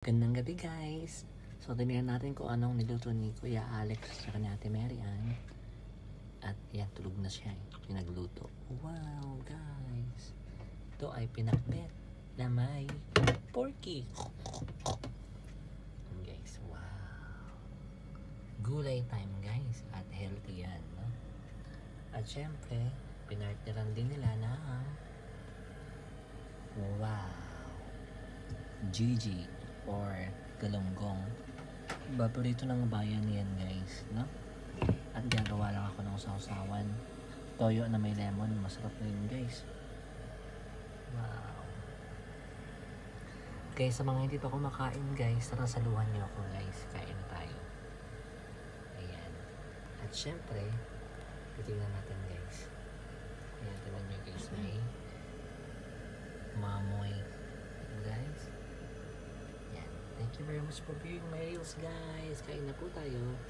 Gandang gabi guys! So tingnan natin kung anong niluto ni Kuya Alex at ni Ate Mary Ann. At yan, tulog na siya pinagluto. Wow guys! Ito ay pinakbet na may porky. Guys, wow! Gulay time guys at healthy yan. No? At syempre, pinartiran din nila na wow! Gigi or galunggong. Paborito ng bayan yan guys, no? At gagawa lang ako ng sausawan. Toyo na may lemon, masarap na yun guys. Wow. Guys, sa mga hindi pa kumakain guys, tara saluhan nyo ako guys. Kain tayo. Ayan. At syempre, titignan natin guys. Ayan, tignan nyo guys, may mamoy guys. Thank you very much for viewing my reels guys. Kain na po tayo.